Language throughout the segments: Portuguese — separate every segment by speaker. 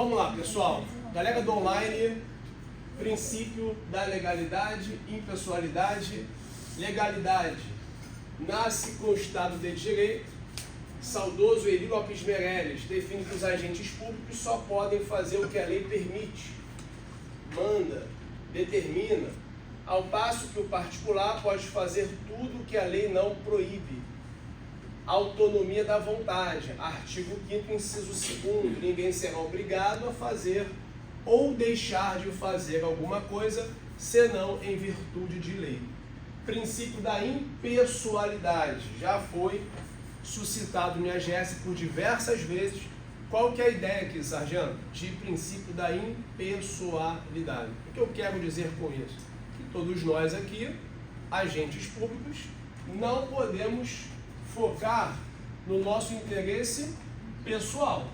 Speaker 1: Vamos lá, pessoal. Galera do online, princípio da legalidade, impessoalidade, legalidade. Nasce com o Estado de Direito. Saudoso Eri Lopes Meirelles define que os agentes públicos só podem fazer o que a lei permite, manda, determina, ao passo que o particular pode fazer tudo o que a lei não proíbe. Autonomia da vontade, artigo 5º, inciso 2º, ninguém será obrigado a fazer ou deixar de fazer alguma coisa, senão em virtude de lei. Princípio da impessoalidade, já foi suscitado no IAGS por diversas vezes. Qual que é a ideia aqui, sargento? De princípio da impessoalidade. O que eu quero dizer com isso? Que todos nós aqui, agentes públicos, não podemos focar no nosso interesse pessoal.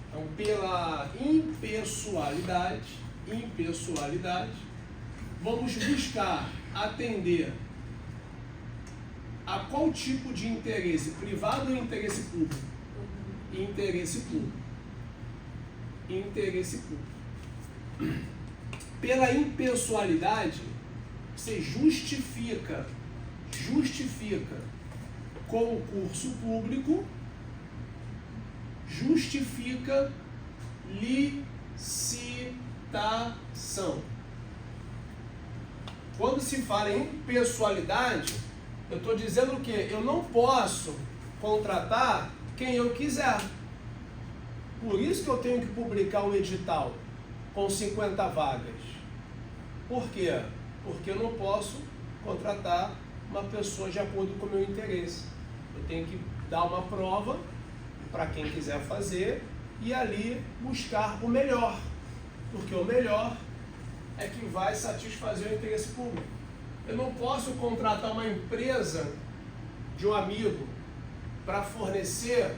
Speaker 1: Então, pela impessoalidade, vamos buscar atender a qual tipo de interesse, privado ou interesse público? Interesse público. Interesse público. Pela impessoalidade, você justifica concurso público, justifica licitação. Quando se fala em impessoalidade, eu estou dizendo que eu não posso contratar quem eu quiser. Por isso que eu tenho que publicar um edital com 50 vagas. Por quê? Porque eu não posso contratar uma pessoa de acordo com o meu interesse. Eu tenho que dar uma prova para quem quiser fazer e ali buscar o melhor. Porque o melhor é que vai satisfazer o interesse público. Eu não posso contratar uma empresa de um amigo para fornecer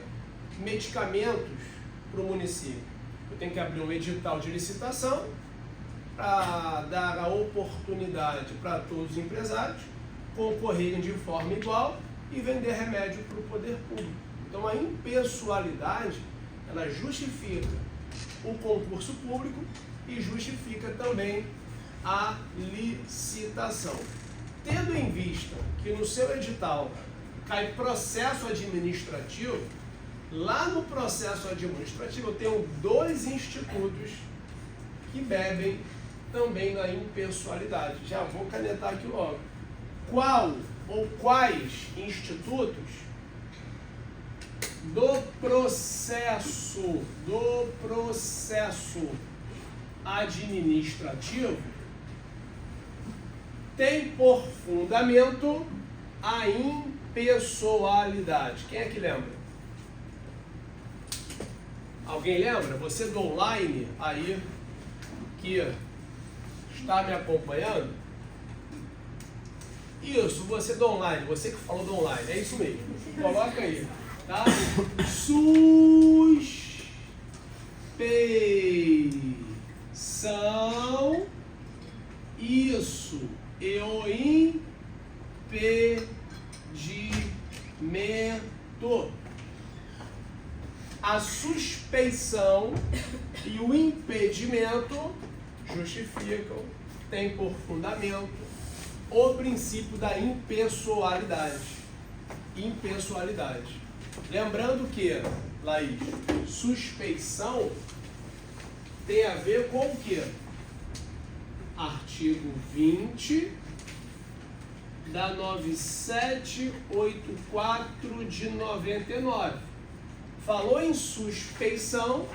Speaker 1: medicamentos para o município. Eu tenho que abrir um edital de licitação para dar a oportunidade para todos os empresários concorrerem de forma igual e vender remédio para o poder público. Então a impessoalidade, ela justifica o concurso público e justifica também a licitação. Tendo em vista que no seu edital cai processo administrativo, lá no processo administrativo eu tenho 2 institutos que bebem também na impessoalidade. Já vou canetar aqui logo. Qual ou quais institutos do processo administrativo tem por fundamento a impessoalidade? Quem é que lembra? Alguém lembra? Você do online aí que está me acompanhando? Isso, você do online, você que falou do online, é isso mesmo. Coloca aí, tá? Suspeição, isso, e o impedimento. A suspeição e o impedimento justificam, tem por fundamento o princípio da impessoalidade. Impessoalidade. Lembrando que, Laís, suspeição tem a ver com o quê? Artigo 20 da 9784 de 99. Falou em suspeição,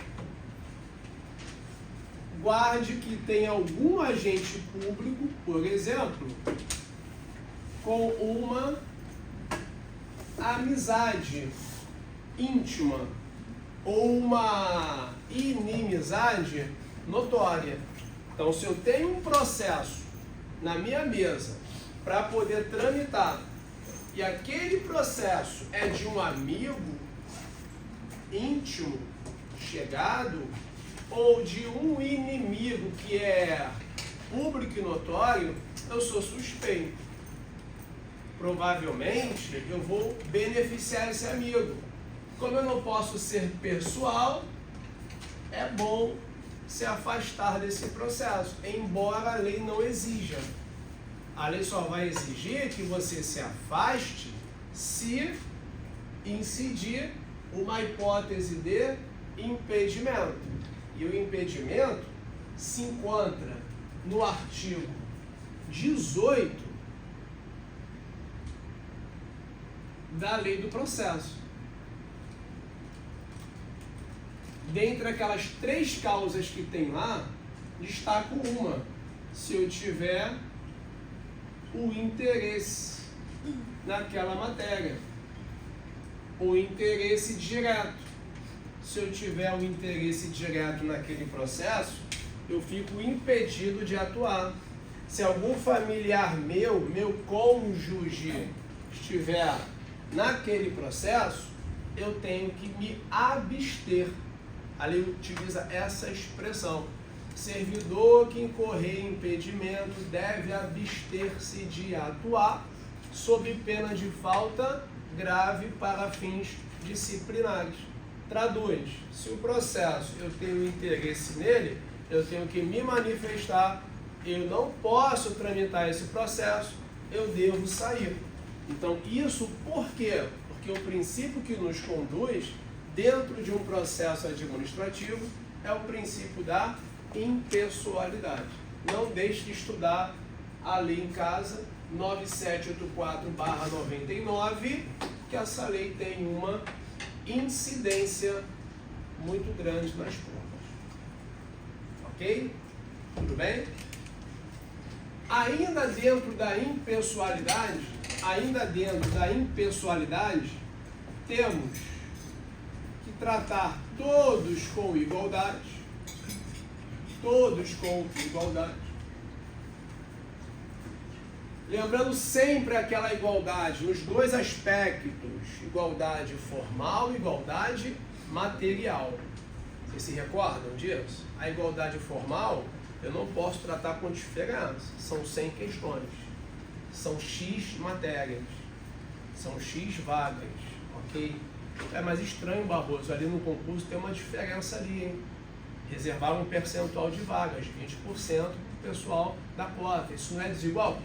Speaker 1: guarde que tem algum agente público, por exemplo, com uma amizade íntima ou uma inimizade notória. Então, se eu tenho um processo na minha mesa para poder tramitar e aquele processo é de um amigo íntimo, chegado, ou de um inimigo que é público e notório, eu sou suspeito. Provavelmente eu vou beneficiar esse amigo. Como eu não posso ser pessoal, é bom se afastar desse processo, embora a lei não exija. A lei só vai exigir que você se afaste se incidir uma hipótese de impedimento. E o impedimento se encontra no artigo 18 da Lei do Processo. Dentre aquelas 3 causas que tem lá, destaco uma: se eu tiver o interesse naquela matéria, o interesse direto. Se eu tiver o interesse direto naquele processo, eu fico impedido de atuar. Se algum familiar meu cônjuge, estiver naquele processo, eu tenho que me abster. A lei utiliza essa expressão: servidor que incorrer em impedimento deve abster-se de atuar sob pena de falta grave para fins disciplinares. Traduz: se o processo eu tenho interesse nele, eu tenho que me manifestar, eu não posso tramitar esse processo, eu devo sair. Então isso por quê? Porque o princípio que nos conduz dentro de um processo administrativo é o princípio da impessoalidade. Não deixe de estudar a lei em casa, 9784/99, que essa lei tem uma incidência muito grande nas provas. Ok? Tudo bem? Ainda dentro da impessoalidade, temos que tratar todos com igualdade. Todos com igualdade. Lembrando sempre aquela igualdade nos 2 aspectos: igualdade formal e igualdade material. Vocês se recordam disso? A igualdade formal, eu não posso tratar com diferença. São 100 questões. São X matérias. São X vagas. Ok? É mais estranho, Barroso. Ali no concurso tem uma diferença ali, hein? Reservar um percentual de vagas, 20% para o pessoal da cota. Isso não é desigual?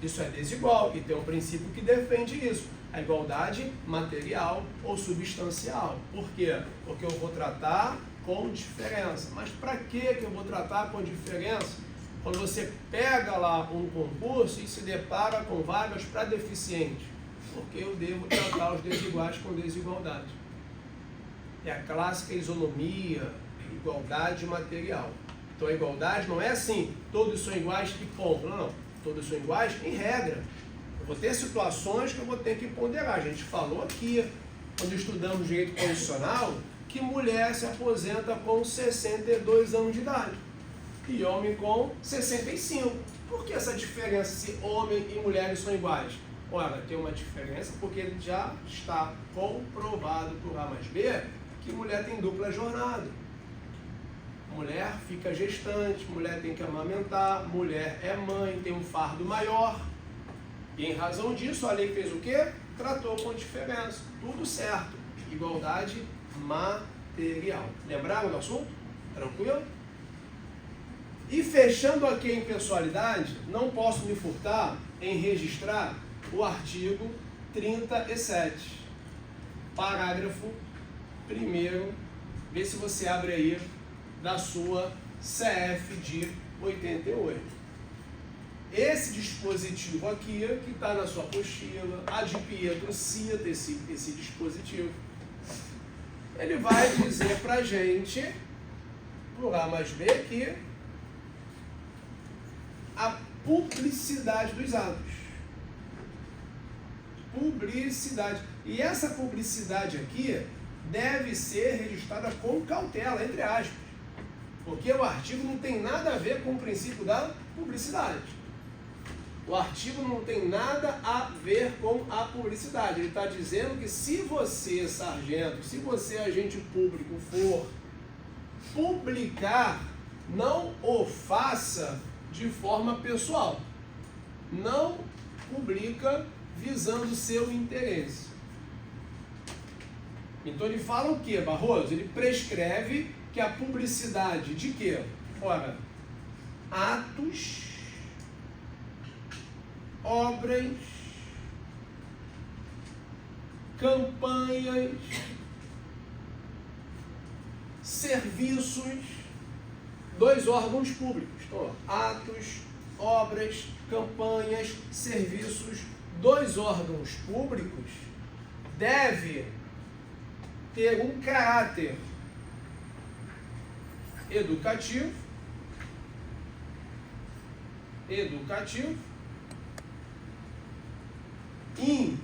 Speaker 1: Isso é desigual e tem um princípio que defende isso: a igualdade material ou substancial. Por quê? Porque eu vou tratar com diferença. Mas para que eu vou tratar com diferença? Quando você pega lá um concurso e se depara com vagas para deficiente, porque eu devo tratar os desiguais com desigualdade. É a clássica isonomia, igualdade material. Então a igualdade não é assim, todos são iguais e ponto. Não. Todos são iguais em regra. Eu vou ter situações que eu vou ter que ponderar. A gente falou aqui, quando estudamos direito constitucional, que mulher se aposenta com 62 anos de idade e homem com 65. Por que essa diferença se homem e mulheres são iguais? Ora, tem uma diferença porque já está comprovado por A mais B que mulher tem dupla jornada. Mulher fica gestante, mulher tem que amamentar, mulher é mãe, tem um fardo maior. E em razão disso, a lei fez o quê? Tratou com diferença. Tudo certo. Igualdade material. Lembraram do assunto? Tranquilo? E fechando aqui a impessoalidade, não posso me furtar em registrar o artigo 37. Parágrafo 1º. Vê se você abre aí da sua CF de 88. Esse dispositivo aqui, que está na sua apostila, a de Pietro cita esse dispositivo. Ele vai dizer para a gente, por A mais B, que a publicidade dos atos. Publicidade. E essa publicidade aqui deve ser registrada com cautela, entre aspas. Porque o artigo não tem nada a ver com o princípio da publicidade. O artigo não tem nada a ver com a publicidade. Ele está dizendo que se você, sargento, se você, agente público, for publicar, não o faça de forma pessoal. Não publica visando seu interesse. Então ele fala o que, Barroso? Ele prescreve que a publicidade de quê? Ora, atos, obras, campanhas, serviços, dois órgãos públicos. Então, atos, obras, campanhas, serviços, dois órgãos públicos deve ter um caráter educativo, informativo e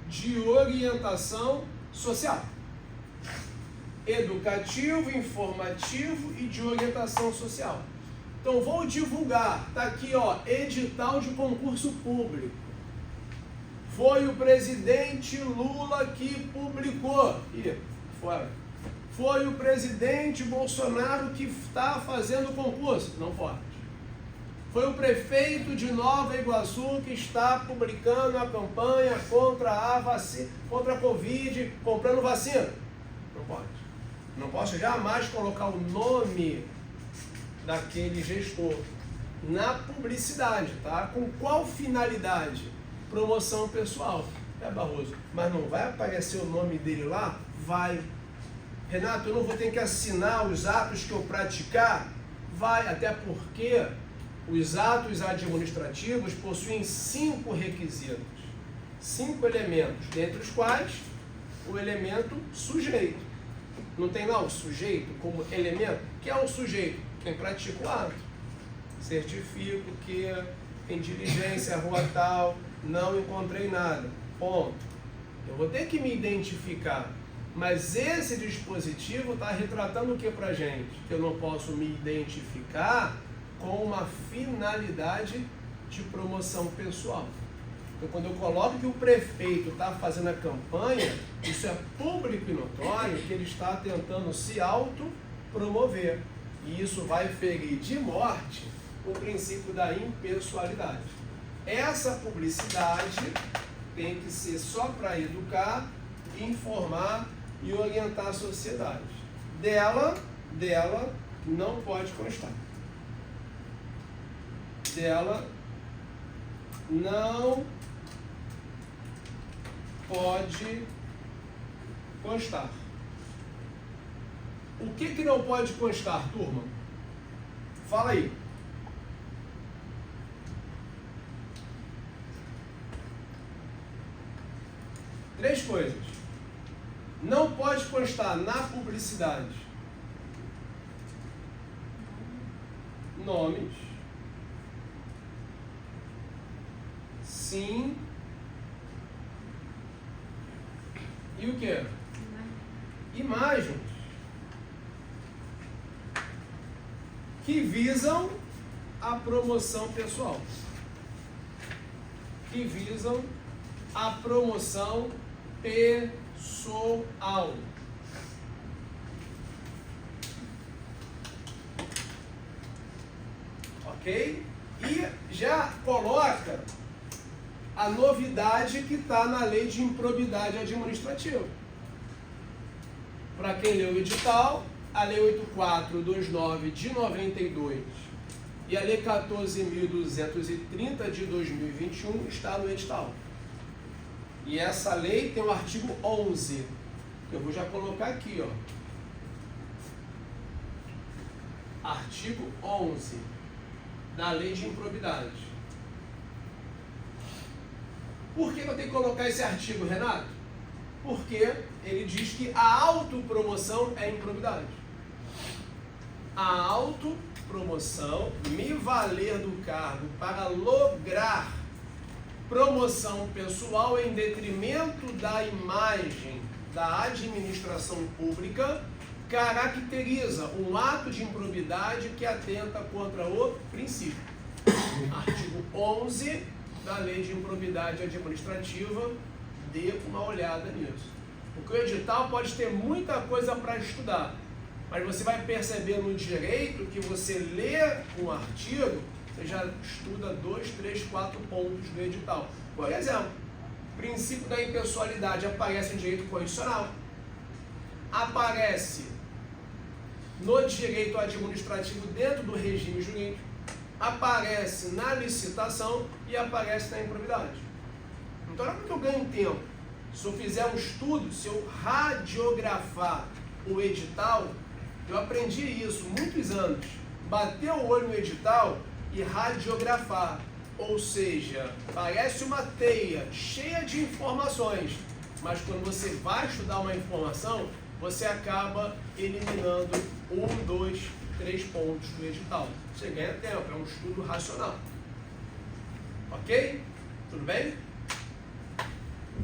Speaker 1: de orientação social. Educativo, informativo e de orientação social. Então vou divulgar, tá aqui ó, edital de concurso público. Foi o presidente Lula que publicou. Ih, fora. Foi o presidente Bolsonaro que está fazendo o concurso. Não pode. Foi o prefeito de Nova Iguaçu que está publicando a campanha contra a vacina, contra a Covid, comprando vacina. Não pode. Não posso jamais colocar o nome daquele gestor na publicidade, tá? Com qual finalidade? Promoção pessoal. É, Barroso, mas não vai aparecer o nome dele lá? Vai. Renato, eu não vou ter que assinar os atos que eu praticar? Vai, até porque os atos administrativos possuem 5 requisitos, 5 elementos, dentre os quais o elemento sujeito. Não tem lá o sujeito como elemento? Que é o sujeito? Quem pratica o ato. Certifico que em diligência, rua tal, não encontrei nada. Ponto. Eu vou ter que me identificar. Mas esse dispositivo está retratando o que pra gente? Que eu não posso me identificar com uma finalidade de promoção pessoal. Então, quando eu coloco que o prefeito está fazendo a campanha, isso é público e notório que ele está tentando se autopromover. E isso vai ferir de morte o princípio da impessoalidade. Essa publicidade tem que ser só para educar, informar e orientar a sociedade. Dela não pode constar. Dela não pode constar. O que não pode constar, turma? Fala aí. Três coisas. Não pode constar na publicidade nomes, sim, e o que? Imagens que visam a promoção pessoal, que visam a promoção pessoal. Ok? E já coloca a novidade que está na lei de improbidade administrativa. Para quem leu o edital, a lei 8429 de 92 e a lei 14.230 de 2021 está no edital. E essa lei tem o artigo 11, que eu vou já colocar aqui, ó. Artigo 11 da lei de improbidade. Por que eu tenho que colocar esse artigo, Renato? Porque ele diz que a autopromoção é improbidade. A autopromoção, me valer do cargo para lograr promoção pessoal em detrimento da imagem da administração pública, caracteriza um ato de improbidade que atenta contra o princípio. Artigo 11 da Lei de Improbidade Administrativa, dê uma olhada nisso. Porque o edital pode ter muita coisa para estudar, mas você vai perceber no direito que você lê um artigo, você já estuda 2, 3, 4 pontos do edital. Por exemplo, princípio da impessoalidade aparece em direito constitucional, aparece no direito administrativo dentro do regime jurídico, aparece na licitação e aparece na improbidade. Então, olha como que eu ganho tempo. Se eu fizer um estudo, se eu radiografar o edital, eu aprendi isso muitos anos. Bater o olho no edital e radiografar. Ou seja, parece uma teia cheia de informações, mas quando você vai estudar uma informação, você acaba eliminando 1, 2, 3 pontos do edital. Você ganha tempo, é um estudo racional. Ok? Tudo bem?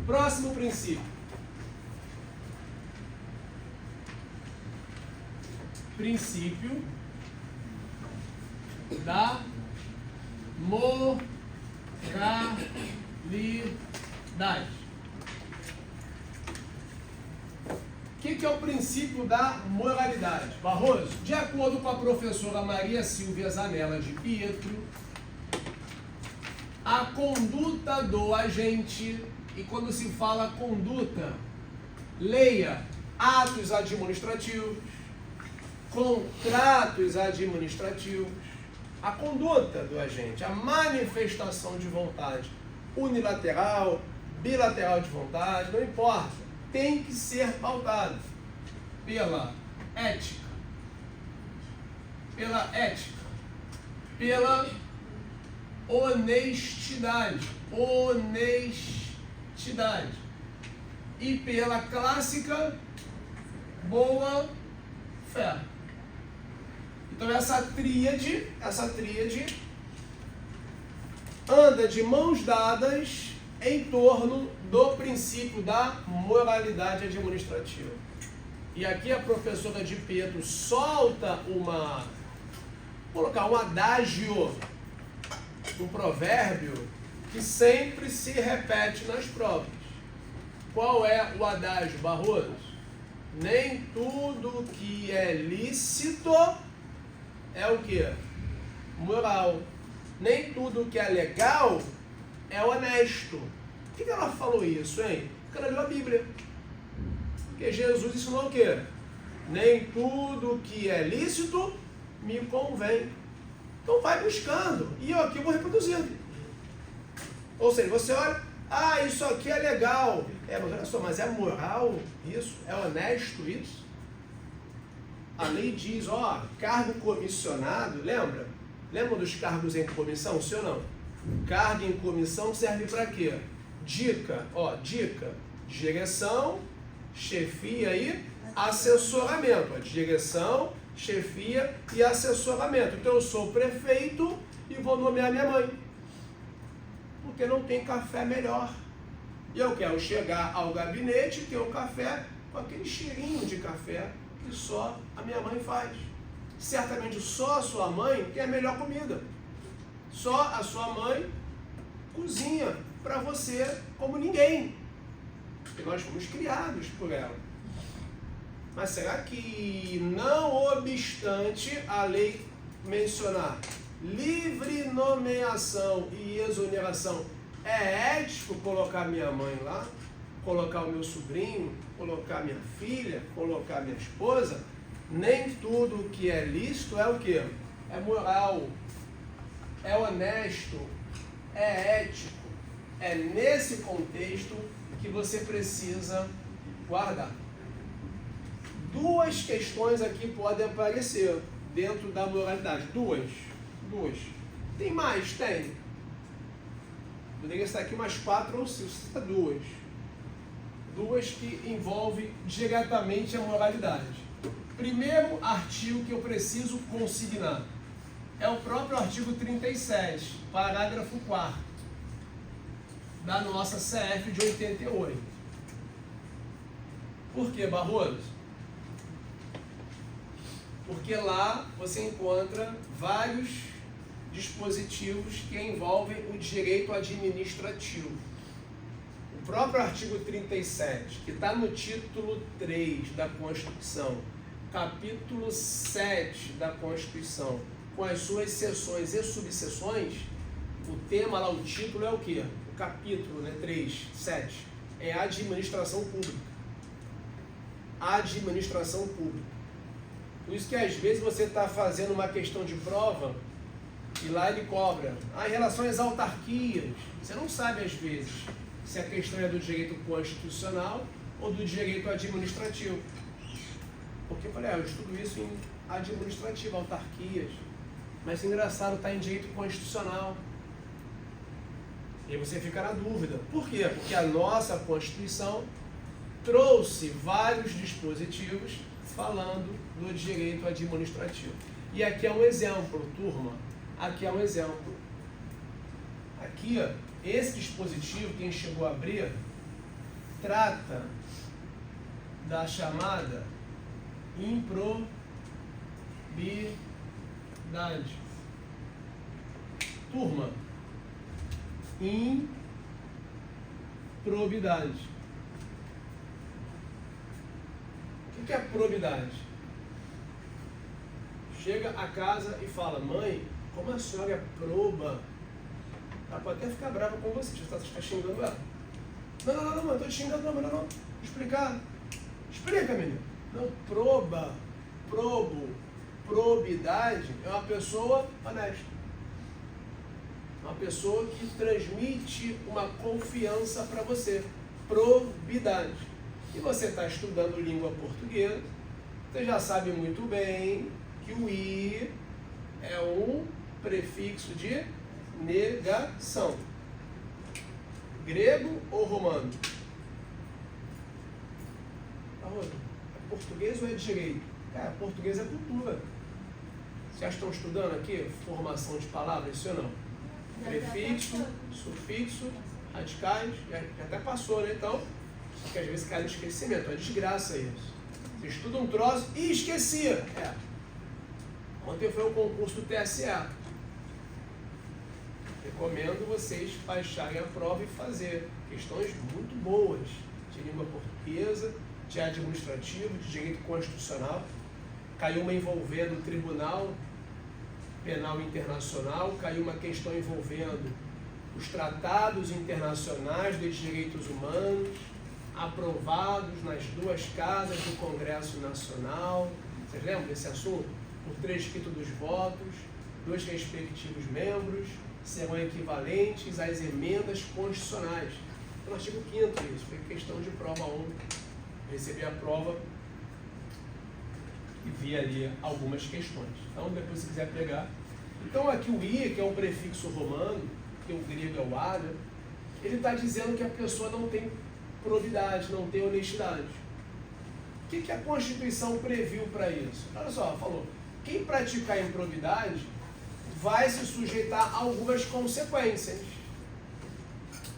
Speaker 1: Próximo princípio. Princípio da moralidade. O que é o princípio da moralidade? Barroso, de acordo com a professora Maria Silvia Zanella de Pietro, a conduta do agente, e quando se fala conduta, leia atos administrativos, contratos administrativos, a conduta do agente, a manifestação de vontade unilateral, bilateral de vontade, não importa, tem que ser pautado pela ética, pela honestidade e pela clássica boa fé. Então essa tríade anda de mãos dadas em torno do princípio da moralidade administrativa. E aqui a professora de Pietro solta um adágio, um provérbio que sempre se repete nas provas. Qual é o adágio, Barroso? Nem tudo que é lícito é o quê? Moral. Nem tudo que é legal é honesto. Por que ela falou isso, hein? Porque ela leu a Bíblia. Porque Jesus ensinou o quê? Nem tudo que é lícito me convém. Então vai buscando. E eu aqui vou reproduzindo. Ou seja, você olha, isso aqui é legal. Mas olha só, mas é moral isso? É honesto isso? A lei diz, cargo comissionado, lembra? Lembra dos cargos em comissão, sim ou não? Cargo em comissão serve para quê? Dica, direção, chefia e assessoramento. Direção, chefia e assessoramento. Então eu sou prefeito e vou nomear minha mãe. Porque não tem café melhor. E eu quero chegar ao gabinete e ter um café com aquele cheirinho de café que só a minha mãe faz. Certamente só a sua mãe tem a melhor comida. Só a sua mãe cozinha para você como ninguém. Porque nós fomos criados por ela. Mas será que, não obstante a lei mencionar livre nomeação e exoneração, é ético colocar minha mãe lá? Colocar o meu sobrinho? Colocar minha filha? Colocar minha esposa? Nem tudo que é lícito é o quê? É moral, é honesto, é ético. É nesse contexto que você precisa guardar. Duas questões aqui podem aparecer dentro da moralidade. Duas. Tem mais? Tem. Poderia estar aqui umas 4 ou 5, duas. Duas que envolvem diretamente a moralidade. Primeiro artigo que eu preciso consignar é o próprio artigo 37, parágrafo 4º, da nossa CF de 88. Por que, Barroso? Porque lá você encontra vários dispositivos que envolvem o direito administrativo. O próprio artigo 37, que está no título 3 da Constituição, capítulo 7 da Constituição, com as suas seções e subseções, o tema lá, o título é o quê? capítulo, né, 3, 7, é administração pública. Administração pública. Por isso que às vezes você está fazendo uma questão de prova e lá ele cobra. Em relação às autarquias, você não sabe às vezes se a questão é do direito constitucional ou do direito administrativo. Porque eu falei, eu estudo isso em administrativo, autarquias. Mas engraçado, está em direito constitucional. E aí você fica na dúvida. Por quê? Porque a nossa Constituição trouxe vários dispositivos falando do direito administrativo. E aqui é um exemplo, turma. Aqui é um exemplo. Aqui, ó, esse dispositivo, quem chegou a abrir, trata da chamada improbidade. Turma, improbidade. O que é probidade? Chega a casa e fala, mãe, como a senhora é proba? Ela pode até ficar brava com você, você está xingando ela. Não, eu estou te xingando, não. Explicar. Explica, menino. Não, probidade é uma pessoa honesta. Uma pessoa que transmite uma confiança para você. Probidade. E você está estudando língua portuguesa, você já sabe muito bem que o I é um prefixo de negação. Grego ou romano? É português ou é direito? Português é cultura. Vocês estão estudando aqui formação de palavras, isso ou não? Prefixo, sufixo, radicais, já até passou, né? Então, porque às vezes cai no esquecimento, é desgraça isso. Você estuda um troço e esquecia. Ontem foi o concurso do TSE. Recomendo vocês baixarem a prova e fazer questões muito boas de língua portuguesa, de administrativo, de direito constitucional. Caiu uma envolvendo o Tribunal Penal Internacional, caiu uma questão envolvendo os tratados internacionais dos direitos humanos, aprovados nas duas casas do Congresso Nacional. Vocês lembram desse assunto? Por 3/5 dos votos, dos respectivos membros, serão equivalentes às emendas constitucionais. No artigo 5º, isso foi questão de prova ontem. Recebi a prova e vi ali algumas questões. Então, depois se quiser pegar. Então, aqui o I, que é um prefixo romano, que o grego é o A, né? Ele está dizendo que a pessoa não tem probidade, não tem honestidade. O que a Constituição previu para isso? Olha só, falou, quem praticar improbidade vai se sujeitar a algumas consequências.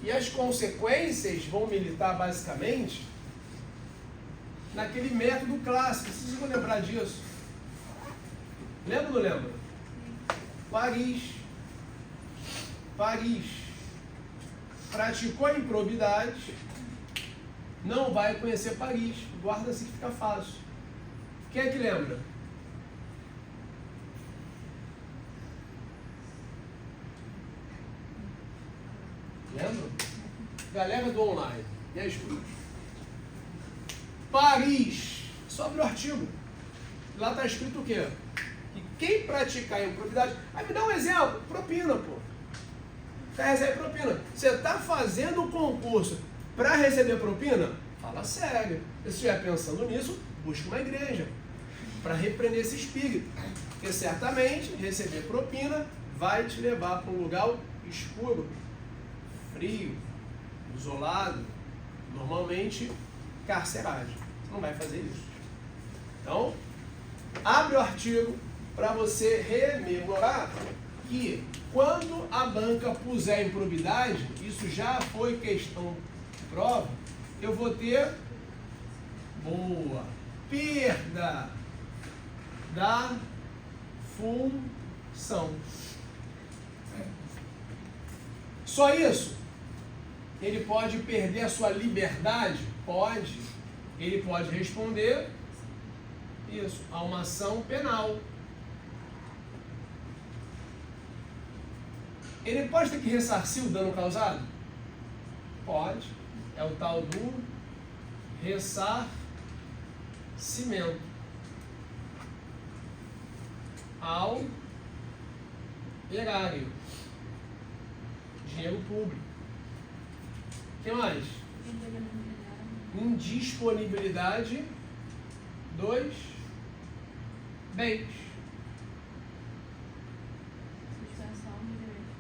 Speaker 1: E as consequências vão militar basicamente naquele método clássico. Vocês vão lembrar disso? Lembra ou não lembra? Paris praticou a improbidade, não vai conhecer Paris. Guarda-se que fica fácil. Quem é que lembra? Lembra? Galera do online. E aí, escuta. Paris. Sobre o artigo. Lá está escrito o quê? Que quem praticar a improbidade... Aí me dá um exemplo. Propina, pô. Quer receber propina. Você está fazendo o concurso para receber propina? Fala sério. Se estiver pensando nisso, busque uma igreja para repreender esse espírito. Porque certamente receber propina vai te levar para um lugar escuro, frio, isolado, normalmente carcerário. Você não vai fazer isso. Então, abre o artigo para você rememorar que quando a banca puser improbidade, isso já foi questão de prova, eu vou ter perda da função. Só isso? Ele pode perder a sua liberdade? Pode. Ele pode responder isso a uma ação penal. Ele pode ter que ressarcir o dano causado? Pode. É o tal do ressarcimento ao erário. Dinheiro público. O que mais? Indisponibilidade dos bens.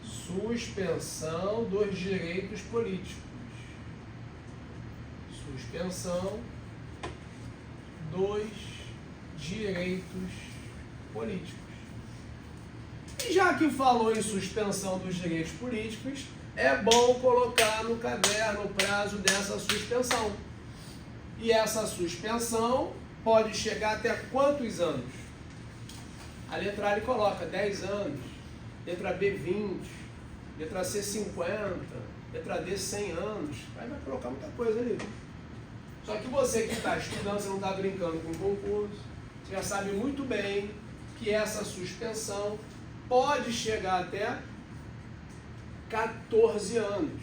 Speaker 1: Suspensão dos direitos políticos. Suspensão dos direitos políticos. E já que falou em suspensão dos direitos políticos, é bom colocar no caderno o prazo dessa suspensão. E essa suspensão pode chegar até quantos anos? A letra A ele coloca 10 anos, letra B 20, letra C 50, letra D 100 anos. Aí vai colocar muita coisa ali. Só que você que está estudando, você não está brincando com o concurso, você já sabe muito bem que essa suspensão pode chegar até 14 anos.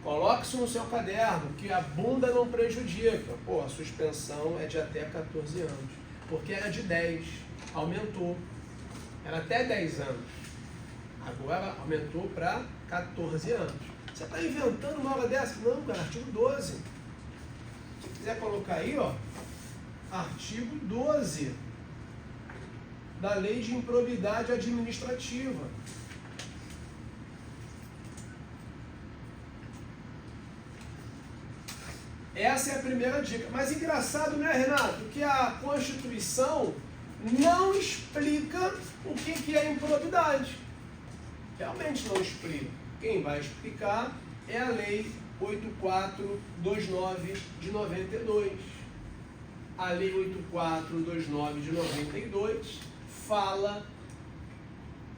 Speaker 1: Coloque isso no seu caderno, que a bunda não prejudica. Pô, a suspensão é de até 14 anos. Porque era de 10, aumentou. Era até 10 anos. Agora aumentou para 14 anos. Você está inventando uma hora dessa? Não, cara, artigo 12. Se quiser colocar aí, ó, artigo 12 da Lei de Improbidade Administrativa. Essa é a primeira dica. Mas engraçado, né, Renato? Que a Constituição não explica o que é improbidade. Realmente não explica. Quem vai explicar é a Lei 8429 de 92. A Lei 8429 de 92 fala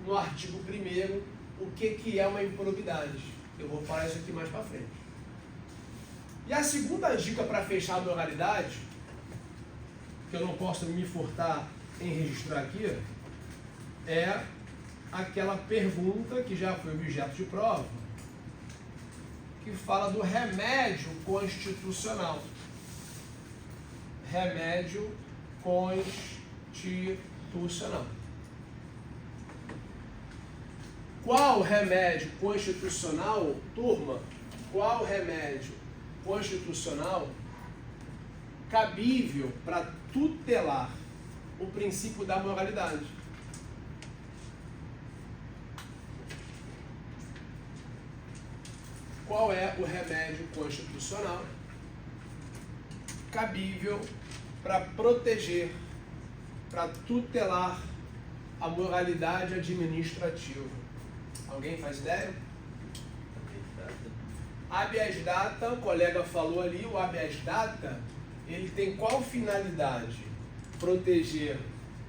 Speaker 1: no artigo 1º o que é uma improbidade. Eu vou falar isso aqui mais para frente. E a segunda dica para fechar a moralidade, que eu não posso me furtar em registrar aqui, é aquela pergunta que já foi objeto de prova, que fala do remédio constitucional. Remédio constitucional. Qual remédio constitucional, turma? Qual remédio constitucional cabível para tutelar o princípio da moralidade? Qual é o remédio constitucional cabível para proteger, para tutelar a moralidade administrativa? Alguém faz ideia? Habeas data, o colega falou ali, o habeas data, ele tem qual finalidade? Proteger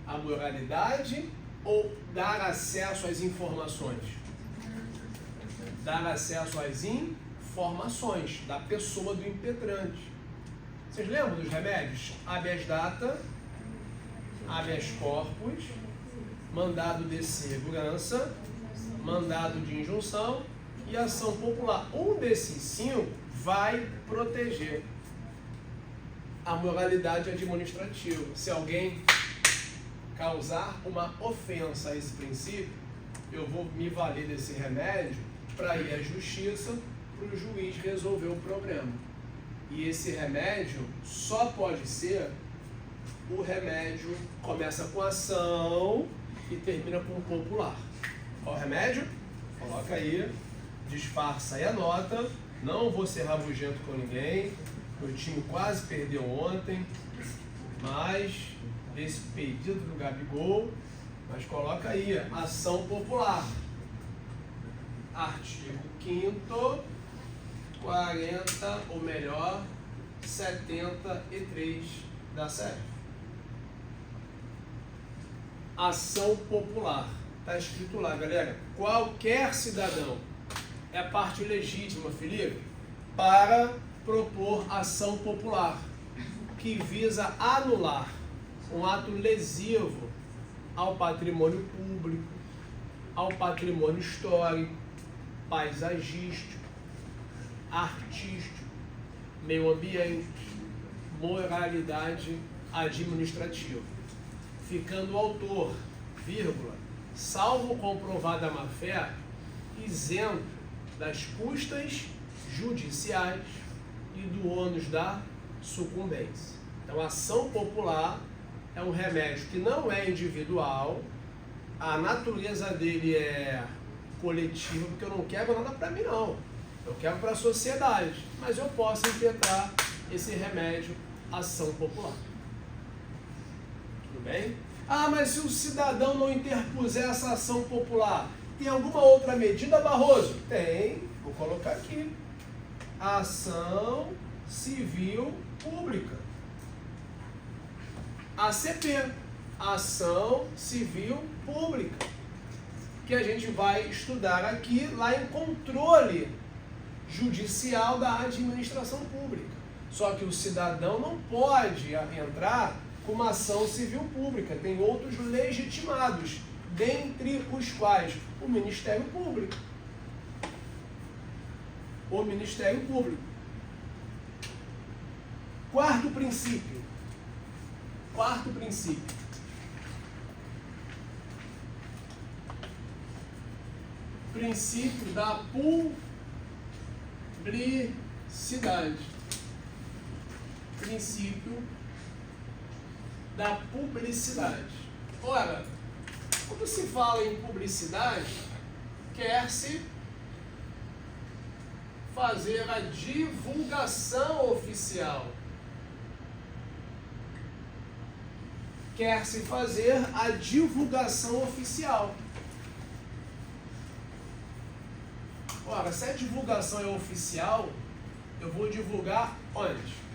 Speaker 1: a moralidade ou dar acesso às informações? Dar acesso às informações da pessoa do impetrante. Vocês lembram dos remédios? Habeas data, habeas corpus, mandado de segurança, mandado de injunção e ação popular. Um desses 5 vai proteger a moralidade administrativa. Se alguém causar uma ofensa a esse princípio, eu vou me valer desse remédio para ir à justiça, para o juiz resolver o problema. E esse remédio só pode ser o remédio começa com ação e termina com popular. Qual o remédio? Coloca aí, disfarça e anota. Não vou ser rabugento com ninguém. Meu time quase perdeu ontem, mas desse pedido do Gabigol, mas coloca aí, ação popular. Artigo 5º, 40, ou melhor, 73 da CF. Ação popular. Está escrito lá, galera. Qualquer cidadão é a parte legítima, Felipe, para propor ação popular, que visa anular um ato lesivo ao patrimônio público, ao patrimônio histórico, paisagístico, artístico, meio ambiente, moralidade administrativa, ficando o autor, vírgula, salvo comprovada má-fé, isento das custas judiciais e do ônus da sucumbência. Então, a ação popular é um remédio que não é individual, a natureza dele é coletiva, porque eu não quero nada para mim, não. Eu quero para a sociedade, mas eu posso impetrar esse remédio, ação popular. Tudo bem? Ah, mas se o cidadão não interpuser essa ação popular, tem alguma outra medida, Barroso? Tem, vou colocar aqui. Ação civil pública. ACP, Ação Civil Pública, que a gente vai estudar aqui, lá em controle judicial da administração pública. Só que o cidadão não pode entrar com uma ação civil pública, tem outros legitimados, dentre os quais o Ministério Público. O Ministério Público. Quarto princípio. Princípio da publicidade. Princípio da publicidade. Ora, quando se fala em publicidade, quer-se fazer a divulgação oficial. Quer-se fazer a divulgação oficial. Ora, se a divulgação é oficial, eu vou divulgar onde?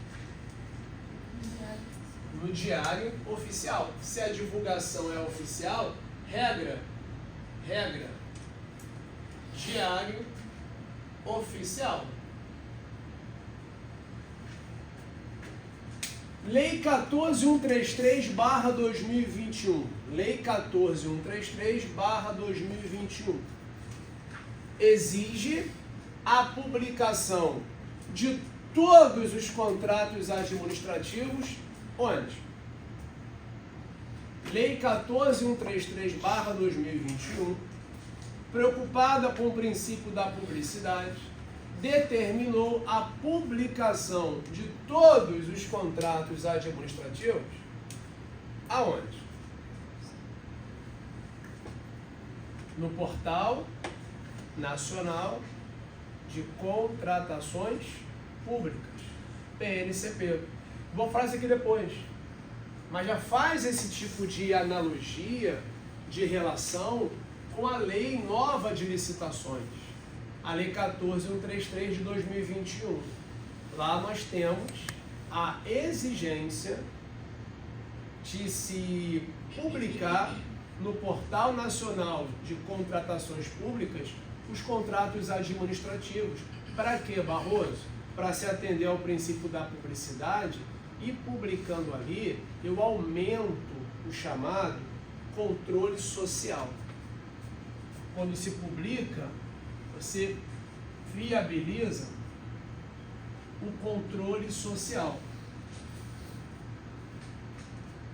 Speaker 1: No diário oficial. Se a divulgação é oficial, regra, diário oficial. Lei 14.133/2021. Lei 14.133/2021. Exige a publicação de todos os contratos administrativos, onde? Lei 14.133/2021, preocupada com o princípio da publicidade, determinou a publicação de todos os contratos administrativos, aonde? No Portal Nacional de Contratações Públicas, PNCP. Vou falar isso aqui depois, mas já faz esse tipo de analogia, de relação com a Lei Nova de Licitações, a Lei 14.133 de 2021. Lá nós temos a exigência de se publicar no Portal Nacional de Contratações Públicas os contratos administrativos. Para quê, Barroso? Para se atender ao princípio da publicidade, e publicando ali, eu aumento o chamado controle social. Quando se publica, você viabiliza o controle social.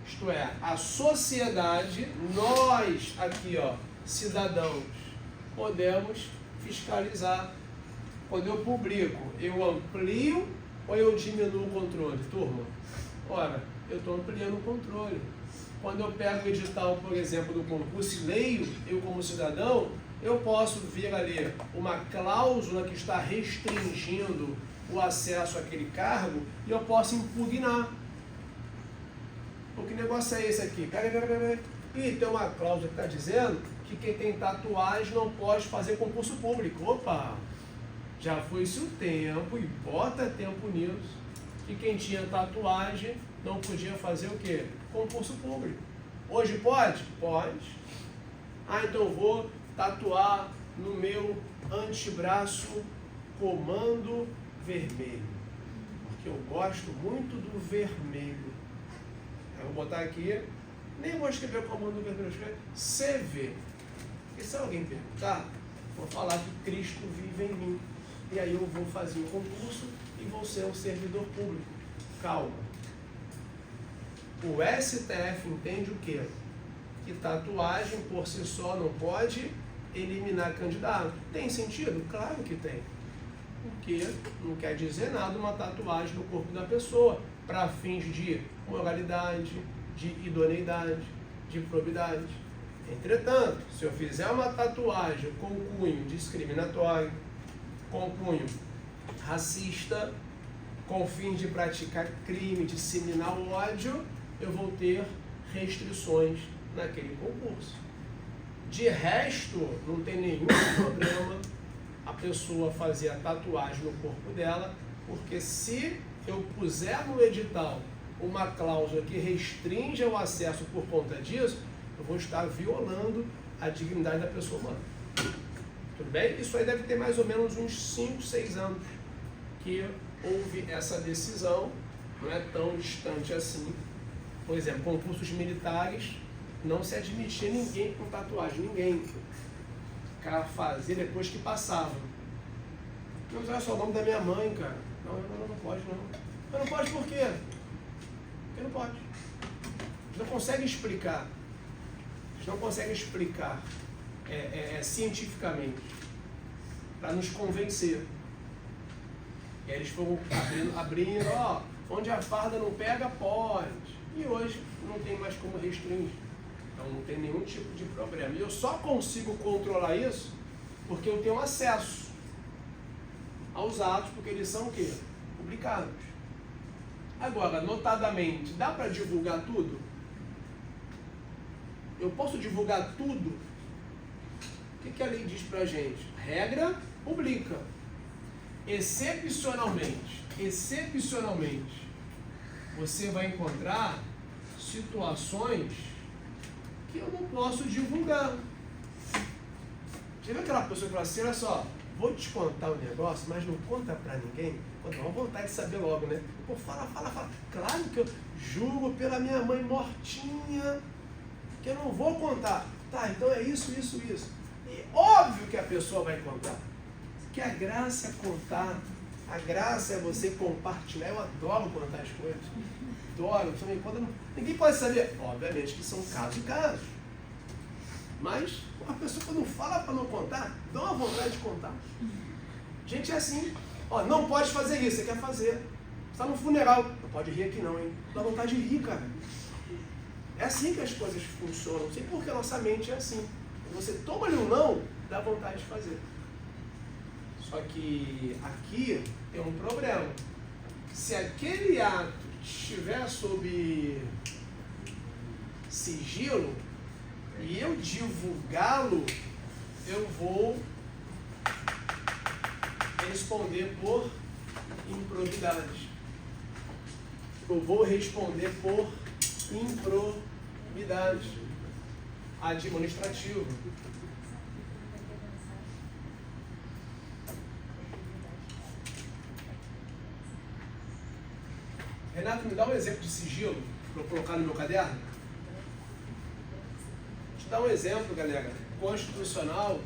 Speaker 1: Isto é, a sociedade, nós aqui, cidadãos, podemos fiscalizar. Quando eu publico, eu amplio ou eu diminuo o controle? Turma, ora, eu estou ampliando o controle. Quando eu pego o edital, por exemplo, do concurso e leio, eu como cidadão, eu posso ver ali uma cláusula que está restringindo o acesso àquele cargo e eu posso impugnar. O que negócio é esse aqui? E tem uma cláusula que está dizendo que quem tem tatuagem não pode fazer concurso público. Opa! Já foi-se o tempo, e bota tempo nisso, que quem tinha tatuagem não podia fazer o quê? Concurso público. Hoje pode? Pode. Ah, então eu vou tatuar no meu antebraço Comando Vermelho, porque eu gosto muito do vermelho. Eu vou botar aqui, nem vou escrever Comando Vermelho, vou escrever CV. E se alguém perguntar, vou falar que Cristo vive em mim. e aí eu vou fazer o concurso e vou ser um servidor público. Calma. O STF entende o quê? Que tatuagem por si só não pode eliminar candidato. Tem sentido? Claro que tem. Porque não quer dizer nada uma tatuagem no corpo da pessoa para fins de moralidade, de idoneidade, de probidade. Entretanto, se eu fizer uma tatuagem com cunho discriminatório, com cunho racista, com fins de praticar crime, disseminar o ódio, eu vou ter restrições naquele concurso. De resto, não tem nenhum problema a pessoa fazer a tatuagem no corpo dela, porque se eu puser no edital uma cláusula que restringe o acesso por conta disso, eu vou estar violando a dignidade da pessoa humana. Tudo bem? Isso aí deve ter mais ou menos uns 5, 6 anos que houve essa decisão, não é tão distante assim. Por exemplo, concursos militares, não se admitia ninguém com tatuagem, ninguém. O cara fazia depois que passava. Mas olha só o nome da minha mãe, cara. Não pode não. Mas não pode por quê? Porque não pode. Eles não conseguem explicar. Eles não conseguem explicar cientificamente para nos convencer. E aí eles foram abrindo, ó, onde a farda não pega, pode. E hoje não tem mais como restringir. Então não tem nenhum tipo de problema. E eu só consigo controlar isso porque eu tenho acesso aos atos, porque eles são o quê? Publicados. Agora, notadamente, dá para divulgar tudo? Eu posso divulgar tudo? O que a lei diz pra gente? Regra, publica. Excepcionalmente, você vai encontrar situações que eu não posso divulgar. Já viu aquela pessoa que fala assim, olha só, vou te contar um negócio, mas não conta pra ninguém? Pô, dá uma vontade de saber logo, né? Pô, fala. Claro que eu juro pela minha mãe mortinha que eu não vou contar. Tá, então é isso. E óbvio que a pessoa vai contar. Que a graça é contar. A graça é você compartilhar. Eu adoro contar as coisas. Adoro. Ninguém pode saber. Obviamente que são casos e casos. Mas a pessoa quando fala para não contar, dá uma vontade de contar. Gente, é assim. Ó, não pode fazer isso. Você quer fazer. Você está no funeral. Não pode rir aqui não, hein? Dá vontade de rir, cara. É assim que as coisas funcionam. Não sei porque a nossa mente é assim. Quando você toma ali um não, dá vontade de fazer. Só que aqui tem um problema. Se aquele ato estiver sob sigilo e eu divulgá-lo, eu vou responder por improbidade. Eu vou responder por improbidade administrativa. Renato, me dá um exemplo de sigilo para eu colocar no meu caderno? Vou te dar um exemplo, galera, constitucional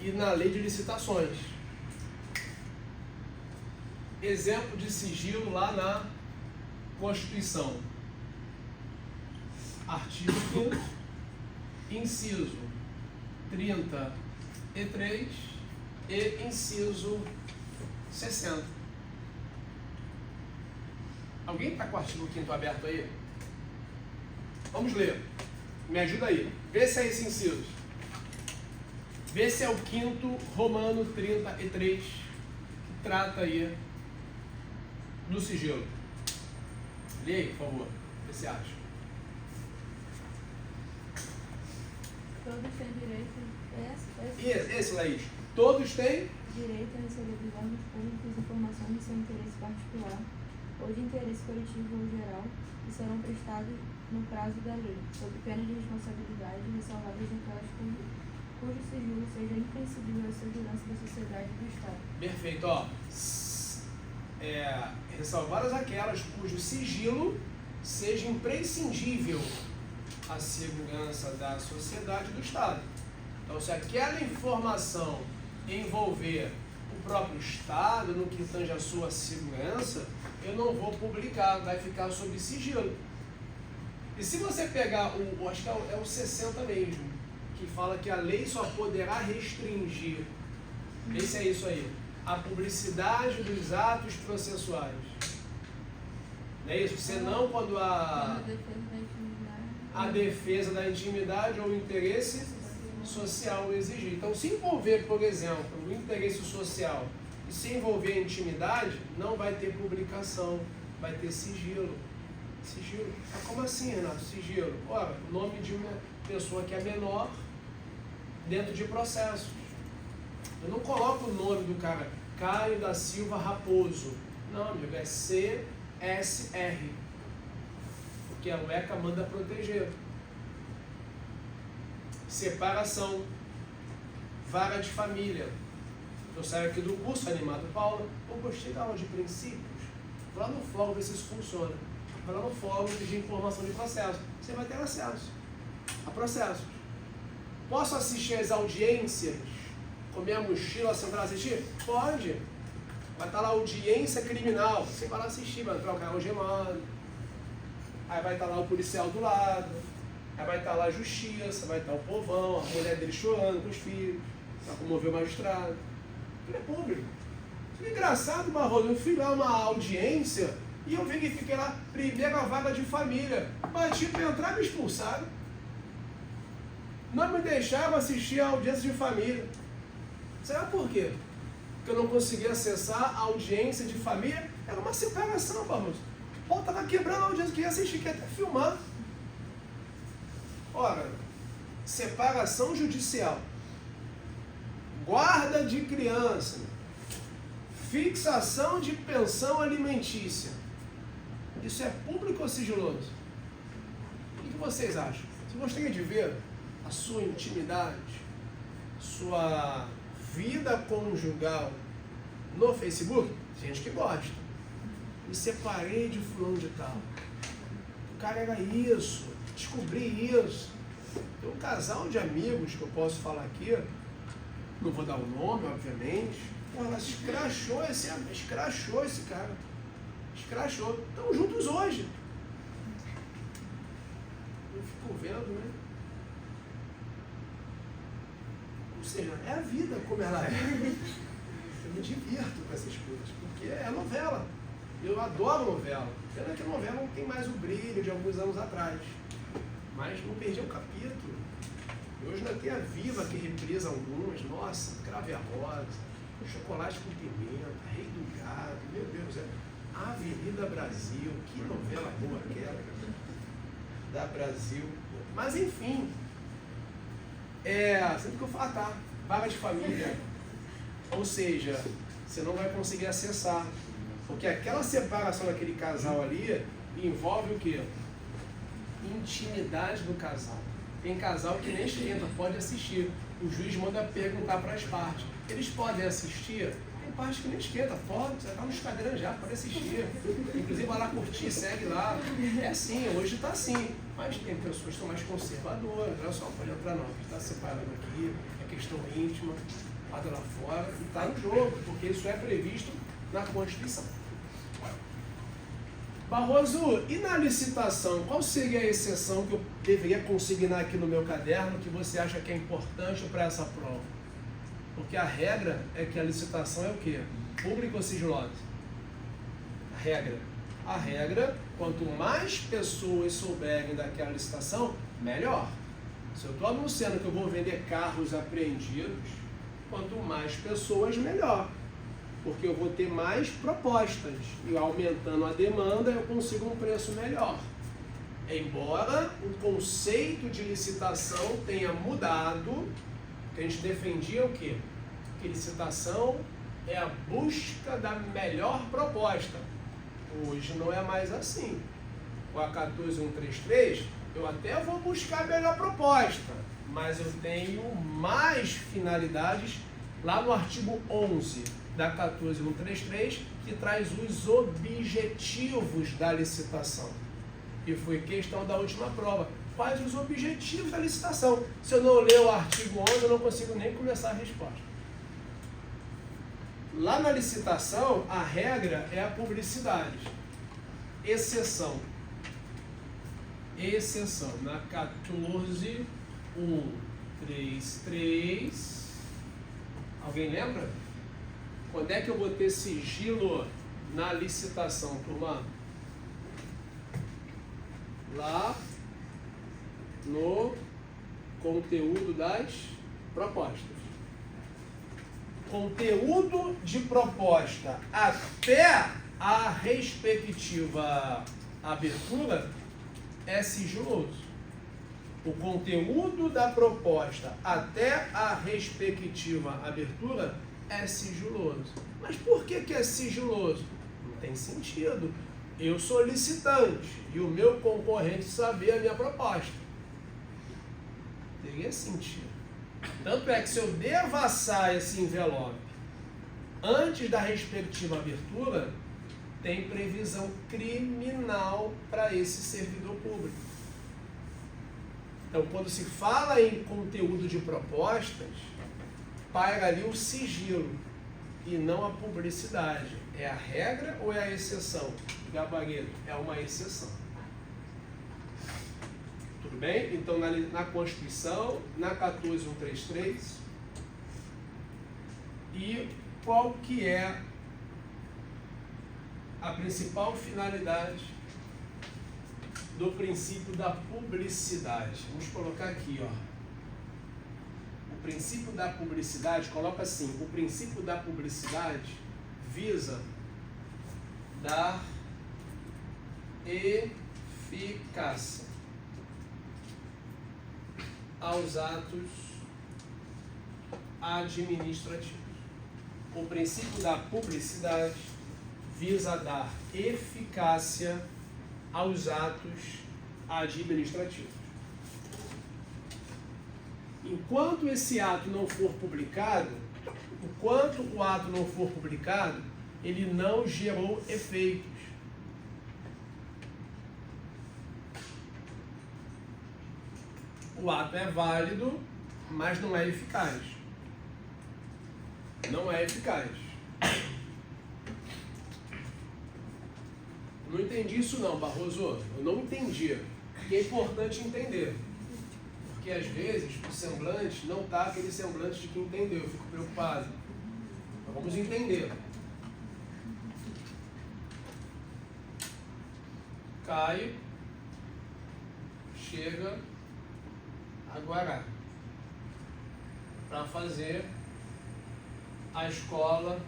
Speaker 1: e na lei de licitações. Exemplo de sigilo lá na Constituição. Artigo 5º, inciso 33 e inciso 60. Alguém está com o artigo 5º aberto aí? Vamos ler. Me ajuda aí. Vê se é esse inciso. Vê se é o 5º Romano 33 que trata aí do sigilo. Lê aí, por favor. O que você acha?
Speaker 2: Todos têm direito.
Speaker 1: Esse, Laís. Todos têm
Speaker 2: Direito a receber dos órgãos públicos informações de seu interesse particular ou de interesse coletivo ou geral que serão prestados no prazo da lei, sob pena de responsabilidade, ressalvadas aquelas cujo sigilo seja imprescindível à segurança da sociedade e do Estado.
Speaker 1: Perfeito, ó. Ressalvadas aquelas cujo sigilo seja imprescindível à segurança da sociedade e do Estado. Então, se aquela informação envolver próprio Estado, no que tange a sua segurança, eu não vou publicar, vai ficar sob sigilo. E se você pegar, acho que é o 60 mesmo, que fala que a lei só poderá restringir, esse é isso aí, a publicidade dos atos processuais. Não é isso? Senão quando a defesa da intimidade ou o interesse social exigir. Então, se envolver, por exemplo, o interesse social e se envolver a intimidade, não vai ter publicação, vai ter sigilo. Sigilo. Ah, como assim, Renato? Sigilo. Ora, nome de uma pessoa que é menor dentro de processos. Eu não coloco o nome do cara, Caio da Silva Raposo. Não, amigo, é CSR. Porque a UECA manda proteger. Separação. Vara de família. Eu saio aqui do curso Animado Paula, eu gostei da aula de princípios. Vou lá no fórum ver se isso funciona. Vou lá no fórum de informação de processo. Você vai ter acesso a processos. Posso assistir às audiências com minha mochila sentada assistir? Pode. Vai estar lá audiência criminal. Você vai lá assistir, vai entrar o cara algemado. Aí vai estar lá o policial do lado. Aí vai estar lá a justiça, vai estar o povão, a mulher dele chorando com os filhos, para comover o magistrado. Tudo é público. Isso é engraçado, Barroso. Eu fui lá uma audiência e eu verifiquei lá, primeira vaga de família. Bati para entrar e me expulsaram. Não me deixavam assistir a audiência de família. Sabe por quê? Porque eu não conseguia acessar a audiência de família. Era uma separação, Barroso. Pô, estava quebrando a audiência, queria assistir, queria até filmar. Ora, separação judicial, guarda de criança, fixação de pensão alimentícia. Isso é público ou sigiloso? O que vocês acham? Você gostaria de ver a sua intimidade, sua vida conjugal no Facebook? Gente que gosta. Me separei de fulano de tal. O cara era isso. Descobri isso. Tem um casal de amigos que eu posso falar aqui, não vou dar o nome, obviamente. Pô, ela escrachou esse cara. Escrachou. Estão juntos hoje. Eu fico vendo, né? Ou seja, é a vida como ela é. Eu me divirto com essas coisas, porque é novela. Eu adoro novela. Pena que a novela não tem mais o brilho de alguns anos atrás. Mas não perdi um capítulo. Hoje ainda tem a Viva que reprisa algumas. Nossa, Crave a Rosa, Chocolate com Pimenta, Rei do Gado, meu Deus, Avenida Brasil, que novela boa aquela da Brasil. Mas enfim, sempre que eu falo, vaga de família. Ou seja, você não vai conseguir acessar. Porque aquela separação daquele casal ali envolve o quê? Intimidade do casal. Tem casal que nem esquenta, pode assistir. O juiz manda perguntar para as partes. Eles podem assistir? Tem parte que nem esquenta, pode, você está no Instagram já, pode assistir. Inclusive vai lá curtir, segue lá. É assim, hoje está assim. Mas tem pessoas que são mais conservadoras, olha só, pode entrar não, que está separando aqui, é questão íntima, lado lá fora, e está no jogo, porque isso é previsto na Constituição. Barroso, e na licitação, qual seria a exceção que eu deveria consignar aqui no meu caderno que você acha que é importante para essa prova? Porque a regra é que a licitação é o quê? Público ou sigilosa? A regra, quanto mais pessoas souberem daquela licitação, melhor. Se eu estou anunciando que eu vou vender carros apreendidos, quanto mais pessoas, melhor. Porque eu vou ter mais propostas e aumentando a demanda eu consigo um preço melhor. Embora o conceito de licitação tenha mudado, que a gente defendia o quê? Que licitação é a busca da melhor proposta. Hoje não é mais assim. Com a 14133 eu até vou buscar a melhor proposta, mas eu tenho mais finalidades lá no artigo 11 da 14133, que traz os objetivos da licitação. E foi questão da última prova. Quais os objetivos da licitação? Se eu não ler o artigo 11, eu não consigo nem começar a resposta. Lá na licitação, a regra é a publicidade. Exceção. Exceção. Na 14.133. Alguém lembra? Quando é que eu botei sigilo na licitação, turma? Lá no conteúdo das propostas. Conteúdo de proposta até a respectiva abertura é sigiloso. O conteúdo da proposta até a respectiva abertura é sigiloso. Mas por que é sigiloso? Não tem sentido. Eu sou licitante e o meu concorrente saber a minha proposta. Teria sentido. Tanto é que se eu devassar esse envelope antes da respectiva abertura, tem previsão criminal para esse servidor público. Então, quando se fala em conteúdo de propostas, paira ali o sigilo e não a publicidade. É a regra ou é a exceção? Gabarito, é uma exceção. Tudo bem? Então, na Constituição, na 14.133, e qual que é a principal finalidade do princípio da publicidade? Vamos colocar aqui, ó. O princípio da publicidade, coloca assim, o princípio da publicidade visa dar eficácia aos atos administrativos. O princípio da publicidade visa dar eficácia aos atos administrativos. Enquanto esse ato não for publicado, enquanto o ato não for publicado, ele não gerou efeitos. O ato é válido, mas não é eficaz. Não é eficaz. Eu não entendi isso não, Barroso. Eu não entendi. E é importante entender. Porque às vezes o semblante não está aquele semblante de quem entendeu. Eu fico preocupado. Então vamos entender. Caio chega a Guará para fazer a escola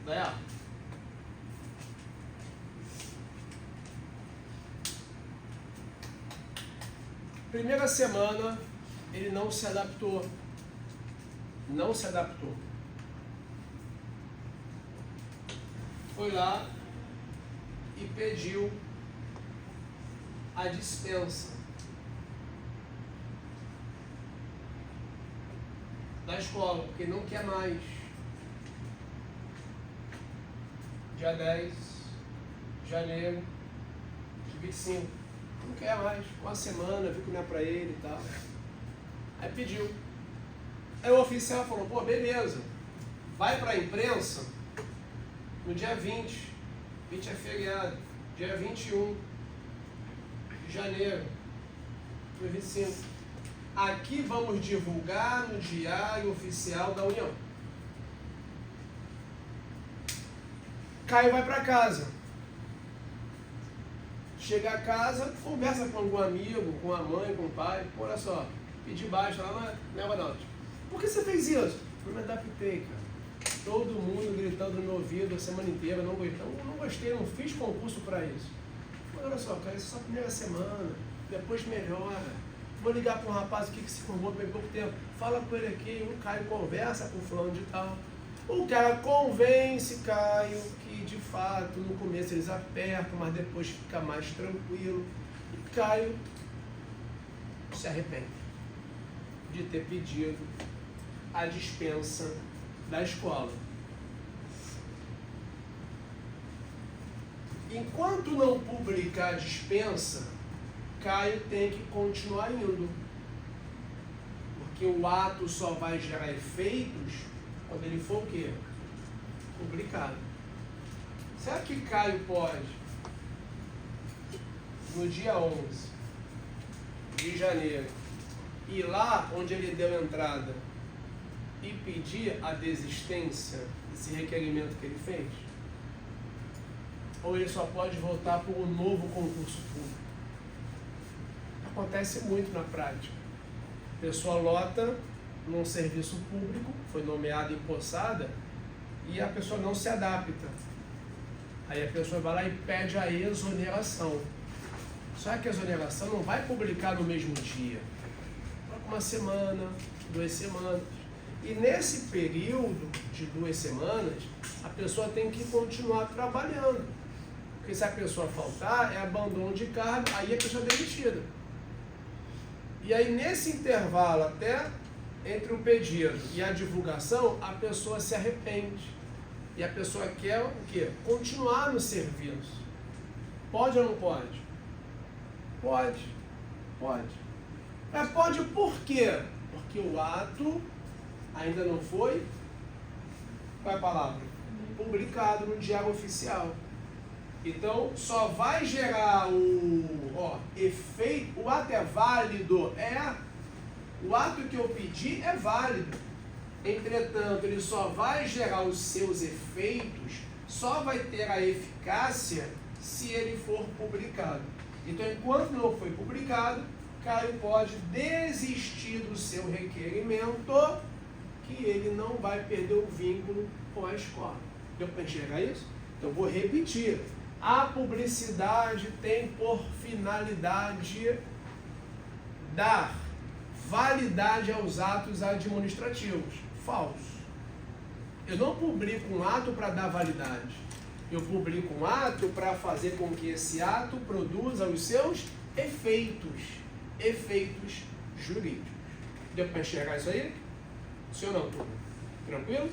Speaker 1: da EA. Primeira semana ele não se adaptou. Não se adaptou. Foi lá e pediu a dispensa da escola, porque não quer mais. Dia 10 de janeiro de 25. Não quer mais. Uma semana, viu que não é pra ele e tal. Aí pediu. Aí o oficial falou, pô, beleza. Vai pra imprensa no dia 20. 20 é feriado. Dia 21 de janeiro de 25. Aqui vamos divulgar no Diário Oficial da União. Caio vai para casa. Chega a casa, conversa com algum amigo, com a mãe, com o pai. Pô, olha só, pedi baixo lá na Evanalti. Por que você fez isso? Não me adaptei, cara. Todo mundo gritando no meu ouvido a semana inteira, não gostei, não fiz concurso para isso. Pô, olha só, cara, isso é só a primeira semana, depois melhora. Vou ligar para um rapaz aqui que se formou há pouco tempo. Fala com ele aqui, o Caio conversa com o fulano de tal. O cara convence Caio que, de fato, no começo eles apertam, mas depois fica mais tranquilo. E Caio se arrepende de ter pedido a dispensa da escola. Enquanto não publicar a dispensa, Caio tem que continuar indo. Porque o ato só vai gerar efeitos quando ele for o quê? publicado. Será que Caio pode, no dia 11 de janeiro, ir lá onde ele deu entrada e pedir a desistência desse requerimento que ele fez? Ou ele só pode voltar por um novo concurso público? Acontece muito na prática. A pessoa lota num serviço público, foi nomeada e empossada, e a pessoa não se adapta. Aí a pessoa vai lá e pede a exoneração. Só que a exoneração não vai publicar no mesmo dia. Vai uma semana, 2 semanas. E nesse período de 2 semanas, a pessoa tem que continuar trabalhando. Porque se a pessoa faltar, é abandono de cargo, aí a pessoa é demitida. E aí nesse intervalo, até entre o pedido e a divulgação, a pessoa se arrepende. E a pessoa quer o quê? Continuar no serviço. Pode ou não pode? Pode. Pode. Mas pode por quê? Porque o ato ainda não foi, qual é a palavra? Publicado no Diário Oficial. Então, só vai gerar o efeito, o ato é válido, o ato que eu pedi é válido. Entretanto, ele só vai gerar os seus efeitos, só vai ter a eficácia se ele for publicado. Então, enquanto não foi publicado, Caio pode desistir do seu requerimento, que ele não vai perder o vínculo com a escola. Deu para enxergar isso? Então, vou repetir. A publicidade tem por finalidade dar validade aos atos administrativos. Falso. Eu não publico um ato para dar validade. Eu publico um ato para fazer com que esse ato produza os seus efeitos. Efeitos jurídicos. Deu para enxergar isso aí? Sim ou não, turma? Tranquilo?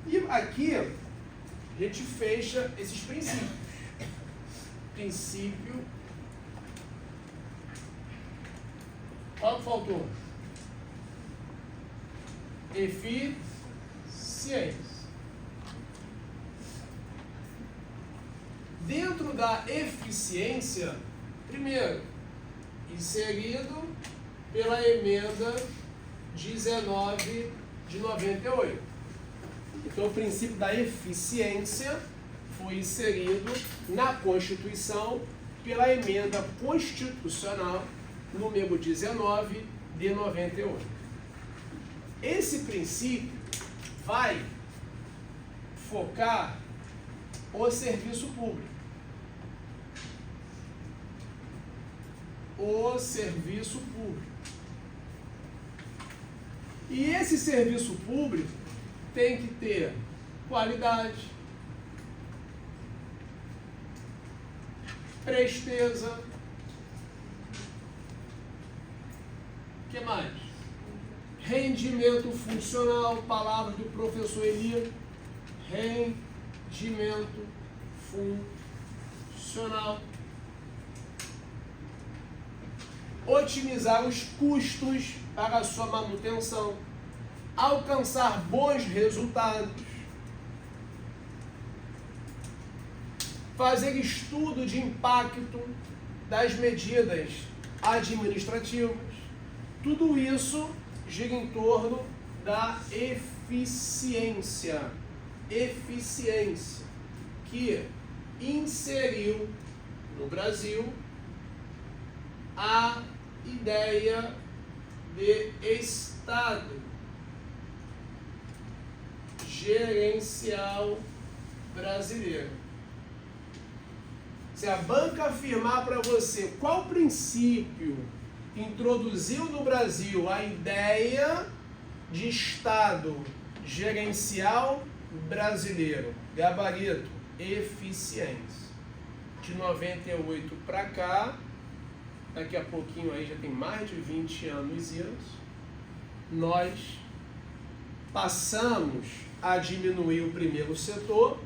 Speaker 1: E aqui a gente fecha esses princípios. Princípio. Qual que faltou? Eficiência. Dentro da eficiência, primeiro, inserido pela emenda 19 de 98. Então, o princípio da eficiência foi inserido na Constituição pela emenda constitucional número 19 de 98. Esse princípio vai focar o serviço público. O serviço público. E esse serviço público tem que ter qualidade, presteza. O que mais? Rendimento funcional, palavras do professor Eli. Rendimento funcional. Otimizar os custos para a sua manutenção. Alcançar bons resultados. Fazer estudo de impacto das medidas administrativas. Tudo isso gira em torno da eficiência. Eficiência que inseriu no Brasil a ideia de Estado gerencial brasileiro. Se a banca afirmar para você qual princípio introduziu no Brasil a ideia de Estado gerencial brasileiro, gabarito, eficiência. De 98 para cá, daqui a pouquinho aí já tem mais de 20 anos isso, nós passamos a diminuir o primeiro setor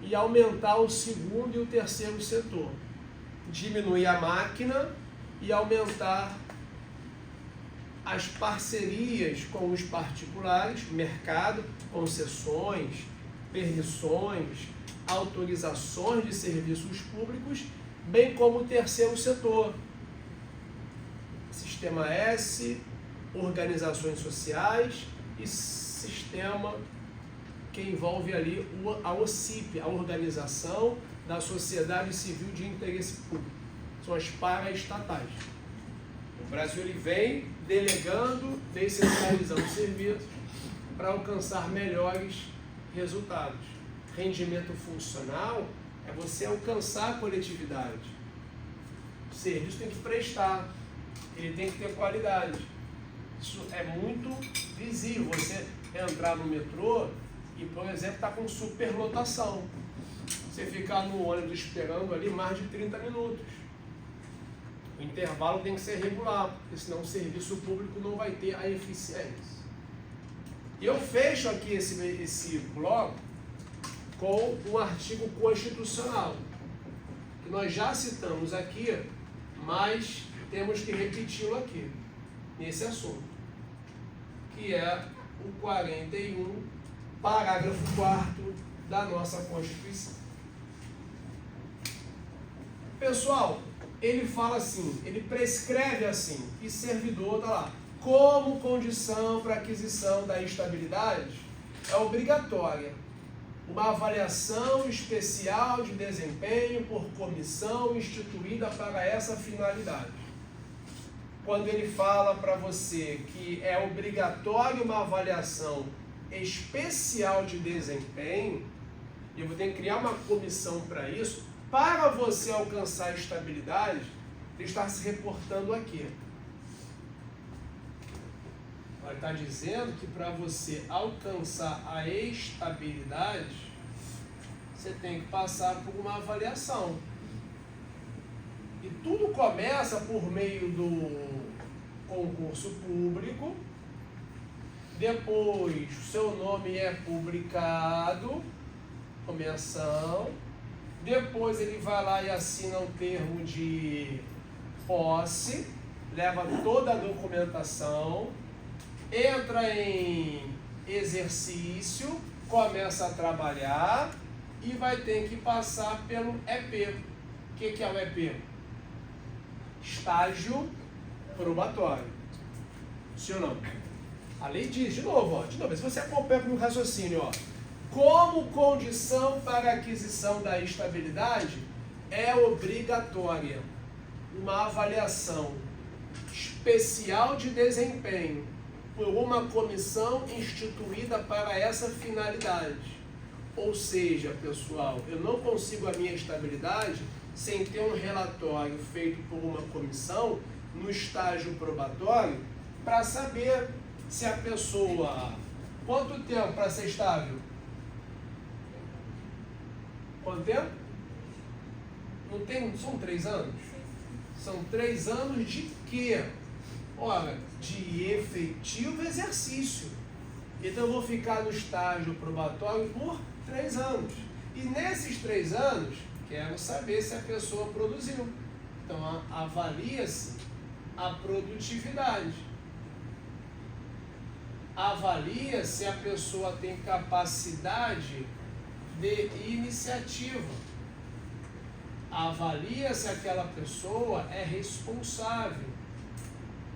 Speaker 1: e aumentar o segundo e o terceiro setor. Diminuir a máquina e aumentar as parcerias com os particulares, mercado, concessões, permissões, autorizações de serviços públicos, bem como o terceiro setor, Sistema S, organizações sociais e sistema que envolve ali a OCIP, a Organização da Sociedade Civil de Interesse Público. São as paraestatais. O Brasil ele vem delegando, descentralizando serviços para alcançar melhores resultados. Rendimento funcional é você alcançar a coletividade. O serviço tem que prestar, ele tem que ter qualidade. Isso é muito visível. Você entrar no metrô e, por exemplo, está com superlotação. Você ficar no ônibus esperando ali mais de 30 minutos. O intervalo tem que ser regular, porque senão o serviço público não vai ter a eficiência. E eu fecho aqui esse bloco com um artigo constitucional, que nós já citamos aqui, mas temos que repeti-lo aqui, nesse assunto, que é o 41, parágrafo 4º da nossa Constituição. Pessoal, ele fala assim, ele prescreve assim, que servidor, está lá, como condição para aquisição da estabilidade, é obrigatória uma avaliação especial de desempenho por comissão instituída para essa finalidade. Quando ele fala para você que é obrigatório uma avaliação especial de desempenho, e eu vou ter que criar uma comissão para isso, para você alcançar a estabilidade, ele está se reportando aqui. Ele está dizendo que para você alcançar a estabilidade, você tem que passar por uma avaliação. E tudo começa por meio do concurso público, depois o seu nome é publicado, nomeação, depois ele vai lá e assina um termo de posse, leva toda a documentação, entra em exercício, começa a trabalhar e vai ter que passar pelo EP. O que é o EP? Estágio probatório. Sim ou não? A lei diz, de novo, se você acompanha no raciocínio, como condição para a aquisição da estabilidade, é obrigatória uma avaliação especial de desempenho por uma comissão instituída para essa finalidade. Ou seja, pessoal, eu não consigo a minha estabilidade sem ter um relatório feito por uma comissão no estágio probatório para saber se a pessoa... Quanto tempo para ser estável? Quanto tempo? Não tem, são 3 anos? São 3 anos de quê? Ora, de efetivo exercício. Então eu vou ficar no estágio probatório por 3 anos. E nesses 3 anos, quero saber se a pessoa produziu. Então avalia-se a produtividade. Avalia se a pessoa tem capacidade de iniciativa. Avalia se aquela pessoa é responsável.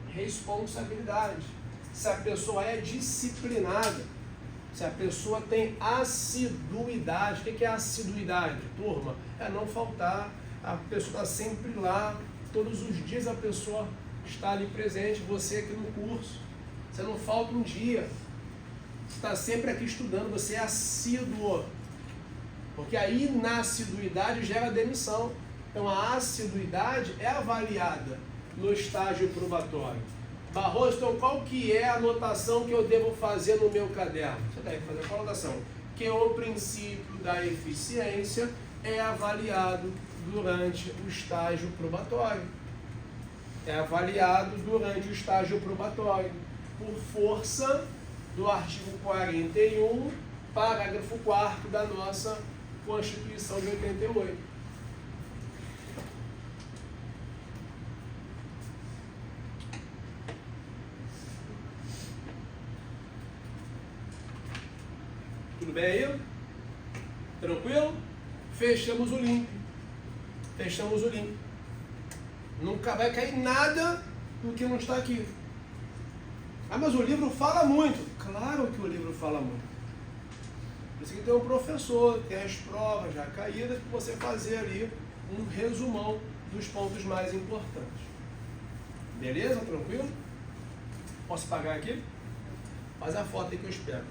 Speaker 1: Responsabilidade. Se a pessoa é disciplinada. Se a pessoa tem assiduidade. O que é assiduidade, turma? É não faltar. A pessoa está sempre lá. Todos os dias a pessoa está ali presente. Você aqui no curso. Você não falta um dia. Você está sempre aqui estudando. Você é assíduo. Porque a inassiduidade gera demissão. Então a assiduidade é avaliada no estágio probatório. Barroso, então qual que é a anotação que eu devo fazer no meu caderno? Você deve fazer a anotação. Que o princípio da eficiência é avaliado durante o estágio probatório. É avaliado durante o estágio probatório. Por força do artigo 41, parágrafo 4º da nossa Constituição de 88. Tudo bem aí? Tranquilo? Fechamos o link. Fechamos o link. Nunca vai cair nada do que não está aqui. Ah, mas o livro fala muito. Claro que o livro fala muito. Por isso que tem um professor, tem as provas já caídas, para você fazer ali um resumão dos pontos mais importantes. Beleza? Tranquilo? Posso pagar aqui? Faz a foto aí que eu espero.